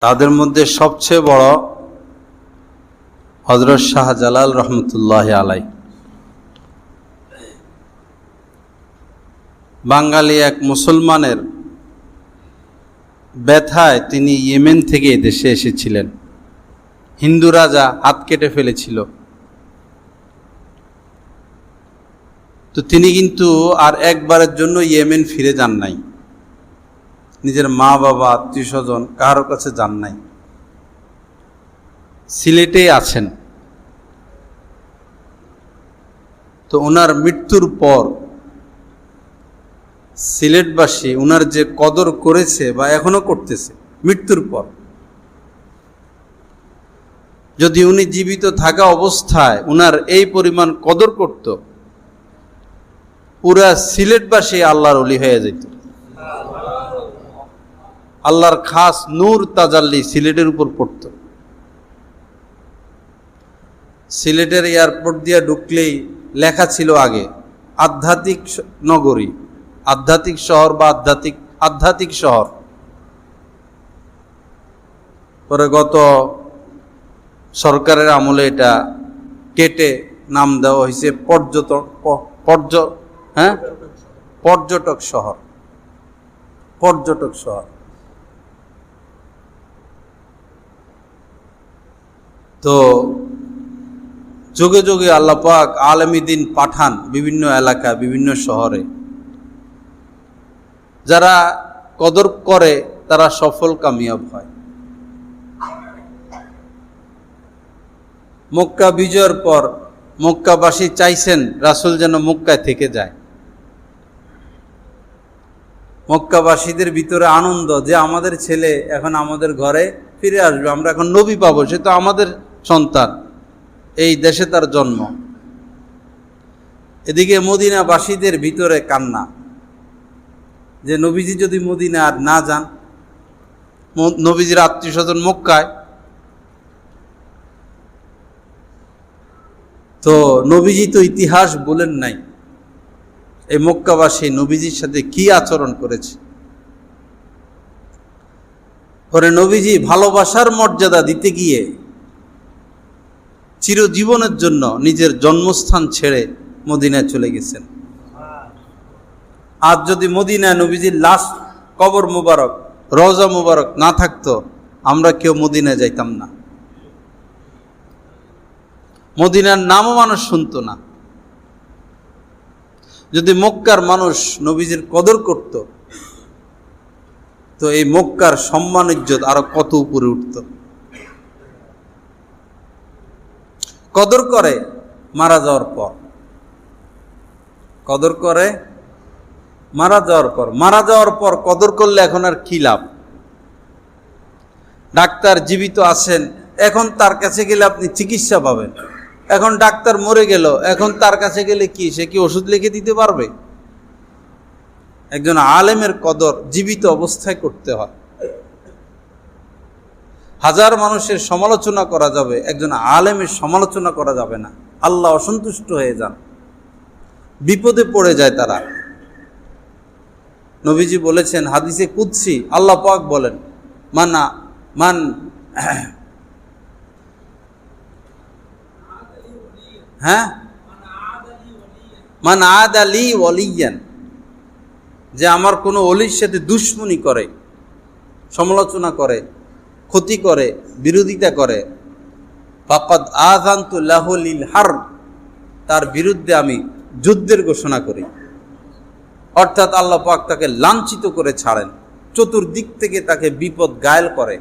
তাদের মধ্যে সবচেয়ে বড় হযরত শাহজালাল রহমতুল্লাহ আলাই। বাঙালি এক মুসলমানের ব্যথায় তিনি ইয়েমেন থেকে দেশে এসেছিলেন। হিন্দু রাজা হাত কেটে ফেলেছিল, তো তিনি কিন্তু আর একবারের জন্য ইয়েমেন ফিরে যান নাই। নিজের মা বাবা আত্মীয় স্বজন কারোর কাছে যান নাই, সিলেটেই আছেন। তো ওনার মৃত্যুর পর সিলেটবাসী ওনার যে কদর করেছে বা এখনো করতেছে মৃত্যুর পর, যদি উনি জীবিত থাকা অবস্থায় ওনার এই পরিমাণ কদর করত, পুরা সিলেটবাসী আল্লাহর ওলি হয়ে যেত। আল্লাহর খাস নূর তাজাল্লি সিলেটের উপর পড়ত। সিলেটের এয়ারপোর্ট দিয়ে ঢুকলেই লেখা ছিল আগে আধ্যাত্মিক নগরী, আধ্যাত্মিক শহর বা আধ্যাত্মিক শহর। পরে গত সরকারের আমলে এটা কেটে নাম দেওয়া হয়েছে পর্যটক শহর। পর্যটক শহর। তো যুগে যুগে আল্লাহ পাক আলেমী দ্বীন পাঠান বিভিন্ন এলাকা, বিভিন্ন শহরে। যারা কদর করে তারা সফল কামিয়াব হয়। মক্কা বিজয়ের পর মক্কাবাসী চাইছেন রাসূল যেন মক্কায় থেকে যায়। মক্কাবাসীদের ভিতরে আনন্দ যে আমাদের ছেলে এখন আমাদের ঘরে ফিরে আসবে, আমরা এখন নবী পাবো, সে তো আমাদের সন্তান, এই দেশে তার জন্ম। এদিকে মদিনাবাসীদের ভিতরে কান্না যে নবীজি যদি মদিনা আর না যান, নবীজির আত্মীয় স্বজন মক্কায়, তো নবীজি তো ইতিহাস বলেন নাই এই মক্কাবাসী নবীজির সাথে কি আচরণ করেছে। পরে নবীজি ভালোবাসার মর্যাদা দিতে গিয়ে চিরজীবনের জন্য নিজের জন্মস্থান ছেড়ে মদিনায় চলে গেছেন। আজ যদি মদিনায় নবীজির লাশ, কবর মুবারক, রওজা মুবারক না থাকতো, আমরা কেউ মদিনায় যাইতাম না, মদিনার নামও মানুষ শুনতো না। যদি মক্কার মানুষ নবীজির কদর করত, তো এই মক্কার সম্মান ইজ্জত আরো কত উপরে উঠত। কদর করে মারা যাওয়ার পর, কদর করে মারা যাওয়ার পর কদর করলে এখন আর কি লাভ? ডাক্তার জীবিত আছেন, এখন তার কাছে গেলে আপনি চিকিৎসা পাবেন। এখন ডাক্তার মরে গেল, এখন তার কাছে গেলে কি সে কি ওষুধ লিখে দিতে পারবে? একজন আলেমের কদর জীবিত অবস্থায় করতে হয়। হাজার মানুষের সমালোচনা করা যাবে, একজন আলেমের সমালোচনা করা যাবে না। আল্লাহ অসন্তুষ্ট হয়ে যান, বিপদে পড়ে যায় তারা। নবীজি বলেছেন হাদিসে কুদসি, আল্লাহ পাক বলেন মান আদালি ওয়ালিয়ান, যে আমার কোনো ওলির সাথে দুশমনি করে, সমালোচনা করে, ক্ষতি করে, বিরোধিতা করে, ফাকাদ আযানতু লাহু লিল হারব, তার বিরুদ্ধে আমি যুদ্ধের ঘোষণা করি। অর্থাৎ আল্লাহ পাক তাকে লাঞ্ছিত করে ছাড়েন, চতুর্দিক থেকে তাকে বিপদ গায়েল করে।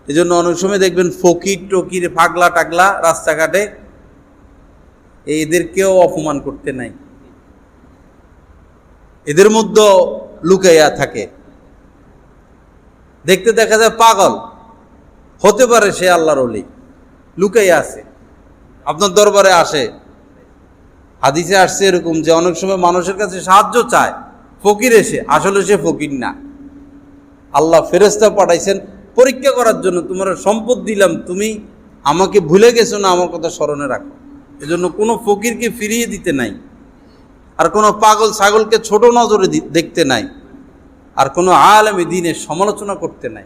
এজন্য অনেক সময় দেখবেন ফকির টকির, পাগলা টাগলা রাস্তাঘাটে, এদেরকেও অপমান করতে নাই, এদের মধ্যে লুকাইয়া থাকে। দেখতে দেখা যায় পাগল, হতে পারে সে আল্লাহর ওলি, লুকাইয়া আছে, আপনার দরবারে আসে। হাদিসে আসছে এরকম যে অনেক সময় মানুষের কাছে সাহায্য চায় ফকির এসে, আসলে সে ফকির না। আল্লাহ ফেরেশতা পাঠাইছেন পরীক্ষা করার জন্য, তোমার সম্পদ দিলাম, তুমি আমাকে ভুলে গেছো না, আমার কথা স্মরণে রাখো। এজন্য কোনো ফকিরকে ফিরিয়ে দিতে নাই, আর কোনো পাগল ছাগলকে ছোট নজরে দেখতে নাই, আর কোনো আলেম দ্বীনের সমালোচনা করতে নাই।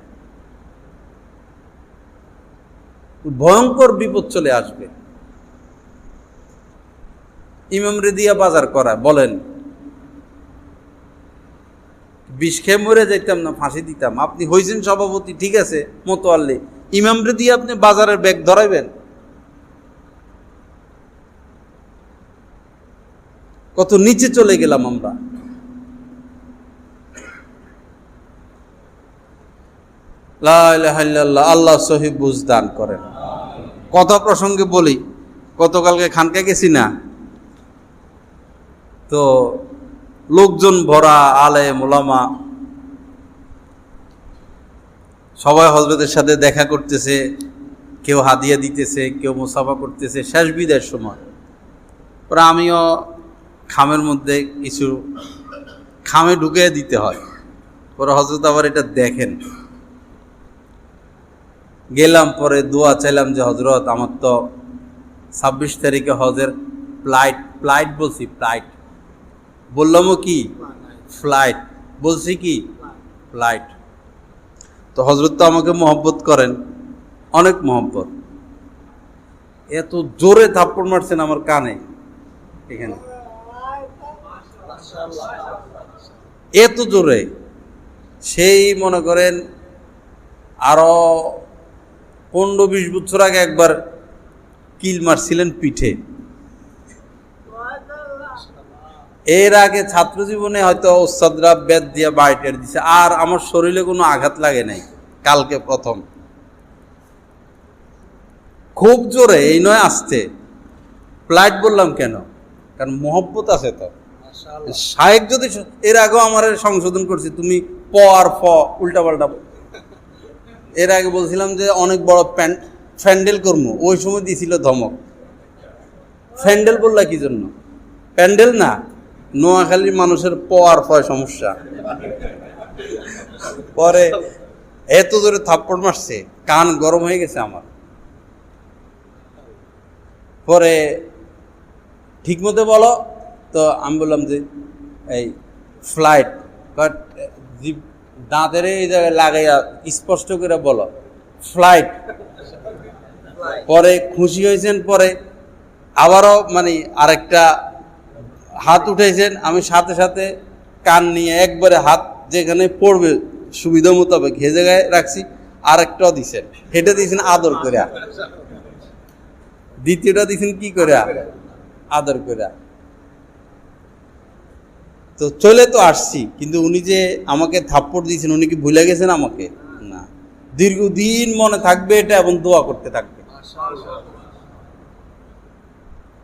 ভয়ঙ্কর বিপদ চলে আসবে। ইমামরে দিয়া বাজার করা, বলেন বিষ খেয়ে মরে যাইতাম না, ফাঁসি দিতাম? আপনি হয়েছেন সভাপতি, ঠিক আছে, মোতোয়াল্লি, ইমামরে দিয়ে আপনি বাজারের ব্যাগ ধরাইবেন? কত নিচে চলে গেলাম আমরা। লা ইলাহা ইল্লাল্লাহ। আল্লাহ সহি বুঝ দান করেন। কথা প্রসঙ্গে বলি, গতকালকে খানকা গেছি না, তো লোকজন ভরা, আলেম ওলামা সবাই হযরতের সাথে দেখা করতেছে, কেউ হাদিয়া দিতেছে, কেউ মুসাফা করতেছে, শেষ বিদায়ের সময়। পরে আমিও খামের মধ্যে কিছু খামে ঢুকে দিতে হয়। পরে হযরত আবার এটা দেখেন, গেলাম, পরে দোয়া চাইলাম যে হযরত আমার তো 26 তারিখে হজের ফ্লাইট বলছি, ফ্লাইট বললামও কি ফ্লাইট বলছি, কি ফ্লাইট। তো হযরত তো আমাকে মহব্বত করেন, অনেক মহব্বত। এত জোরে থাপ্পড় মারছেন আমার কানে, এখানে এত জোরে, সেই মনে করেন আরো 15-20 বছর আগে একবার কিল মারছিলেন পিঠে। এর আগে ছাত্র জীবনে হয়তো ওস্তাদরা বেদ দিয়ে বাড়িটার দিছে, আর আমার শরীরে কোনো আঘাত লাগে নাই। কালকে প্রথম, খুব জোরে, এই নয় আসতে। ফ্লাইট বললাম কেন? কারণ মহব্বত আছে তো। শায়েক যদি, এর আগেও আমার সংশোধন করছি, তুমি প আর ফ উল্টা পাল্টা। এর আগে বলছিলাম যে অনেক বড় প্যান্ডেল করবো, ওই সময় দিয়েছিল ধমক। প্যান্ডেল বললা কি জন্য? প্যান্ডেল না, নোয়াখালীর মানুষের প আর ফয় সমস্যা। পরে এত জোরে থাপ্পড় মারছে, কান গরম হয়ে গেছে আমার। পরে ঠিক মতো বলো, তো আমি বললাম যে এই ফ্লাইট, বাট দাঁতের এই জায়গায় লাগাইয়া স্পষ্ট করে বলো ফ্লাইট। পরে খুশি হয়েছেন, পরে আবারও মানে আরেকটা হাত উঠেছেন, আমি সাথে সাথে কান নিয়ে একবারে হাত যেখানে পড়বে সুবিধা মোতাবেক সে জায়গায় রাখছি, আরেকটাও দিছেন, হেঁটে দিয়েছেন আদর করে, দ্বিতীয়টা দিছেন কি করে আদর করে। তো চলে তো আসছি, কিন্তু উনি যে আমাকে থাপ্পড় দিয়েছেন, উনি কি ভুলে গেছেন আমাকে? না, দীর্ঘদিন মনে থাকবে এটা এবং দোয়া করতে থাকবে।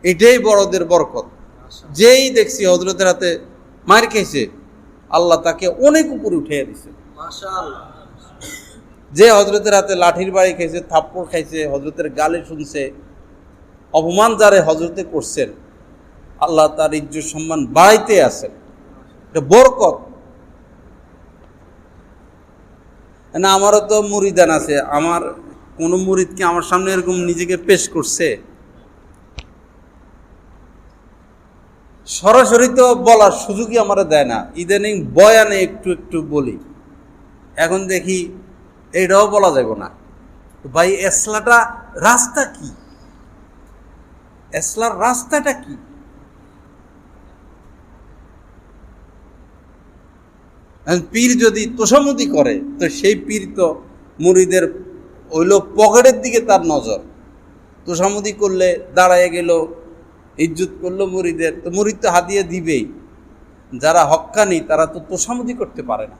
এটাই বড়দের বরকত। যেই দেখছি হযরতের হাতে মার খেয়েছে, আল্লাহ তাকে অনেক উপরে উঠিয়ে দিছে। যে হযরতের হাতে লাঠির বাড়ি খেয়েছে, থাপ্পড় খাইছে, হযরতের গালে শুনছে, অপমান যারে হযরতে করছেন, আল্লাহ তার ইজ্জত সম্মান বাড়াইতে আছেন। এটা বরকত না। আমারও তো মুরিদান আছে, আমার কোন মুরিদ কি আমার সামনে এরকম নিজেকে পেশ করছে? সরাসরি তো বলার সুযোগই আমার দেয় না, ইদানিং বয়ানে একটু একটু বলি। এখন দেখি এইটাও বলা যাবে না। ভাই এসলাটা রাস্তা কি? এসলার রাস্তাটা কি? পীর যদি তোষামতি করে, তো সেই পীর তো মুরিদের হইল পকেটের দিকে তার নজর। তোষামতি করলে দাঁড়ায় গেল, ইজ্জত করলো মুরিদের, তো মুরিদ তো হাদিয়া দিবেই। যারা হক্কানি তারা তো তোষামতি করতে পারে না,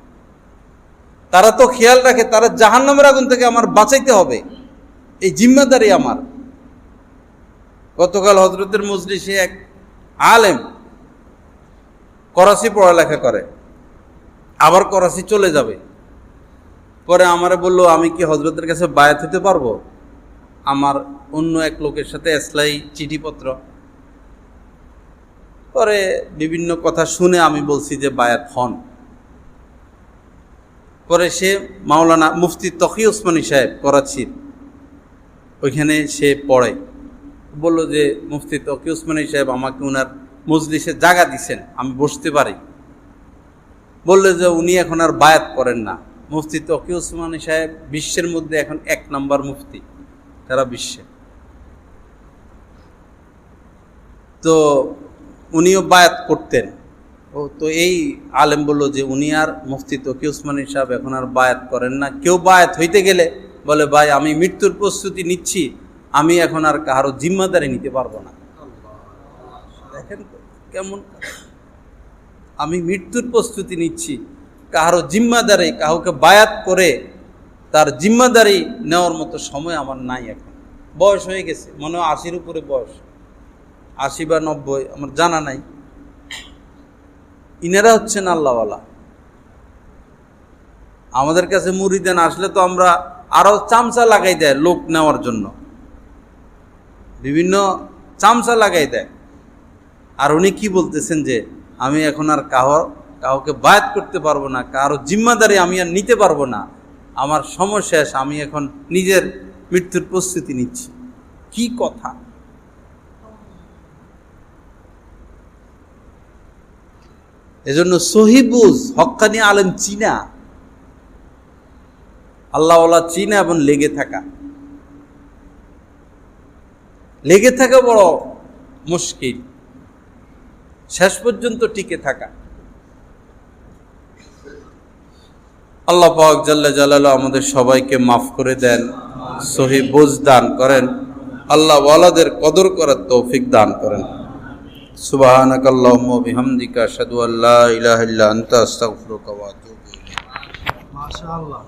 তারা তো খেয়াল রাখে তারা জাহান্নামের আগুন থেকে আমার বাঁচাইতে হবে, এই জিম্মাদারি আমার। গতকাল হযরতের মজলিসে এক আলেম করাচি পড়ালেখা করে, আবার করাচি চলে যাবে। পরে আমারে বলল, আমি কি হযরতের কাছে বায়াত হতে পারবো? আমার অন্য এক লোকের সাথে এসলাই চিঠিপত্র। পরে বিভিন্ন কথা শুনে আমি বলছি যে বায়াত হন। পরে সে মাওলানা মুফতি তকি ওসমানী সাহেব করাচির, ওইখানে সে পড়ে, বলল যে মুফতি তকি ওসমানী সাহেব আমাকে ওনার মজলিসে জায়গা দিছেন, আমি বসতে পারি। বললে যে উনি এখন আর বায়াত করেন না। মুফতি তকি ওসমানী সাহেব বিশ্বের মধ্যে এখন 1 নম্বর মুফতি, সারা বিশ্বে। তো উনিও বায়াত করতেন। তো এই আলেম বলল যে উনি আর মুফতি তকি উসমানী সাহেব এখন আর বায়াত করেন না। কেউ বায়াত হইতে গেলে বলে ভাই আমি মৃত্যুর প্রস্তুতি নিচ্ছি, আমি এখন আর কারো জিম্মাদারি নিতে পারবো না। দেখেন কেমন, আমি মৃত্যুর প্রস্তুতি নিচ্ছি, কারো জিম্মাদারি, কাউকে বায়াত করে তার জিম্মাদারি নেওয়ার মতো সময় আমার নাই। এখন বয়স হয়ে গেছে, মনে হয় 80-র উপরে বয়স, 80 বা 90, আমার জানা নাই। ইনারা হচ্ছেন আল্লাহওয়ালা। আমাদের কাছে মুরিদান আসলে তো আমরা আরো চামচা লাগাই দেয় লোক নেওয়ার জন্য, বিভিন্ন চামচা লাগাই দেয়। আর উনি কি বলতেছেন যে আমি এখন আর কাউকে বায়াত করতে পারবো না, কারো জিম্মাদারি আমি আর নিতে পারবো না, আমার সময় শেষ, আমি এখন নিজের মৃত্যুর প্রস্তুতি নিচ্ছি। কি কথা! এজন্য সহিবুজ হক্কানি আলেম চিনা, আল্লাহওয়ালা চিনা এবং লেগে থাকা বড় মুশকিল, শেষ পর্যন্ত টিকে থাকা। আল্লাহ পাক জাল্লা জালালু আমাদের সবাইকে মাফ করে দেন, সহিবুজ দান করেন, আল্লাহ ওয়ালাদের কদর করার তৌফিক দান করেন। সুবহানাকাল্লাহুম্মা ওয়া বিহামদিকা আশহাদু আল্লা ইলাহা ইল্লা আনতা আস্তাগফিরুকা ওয়া আতুবু ইলাইক। মাশাআল্লাহ।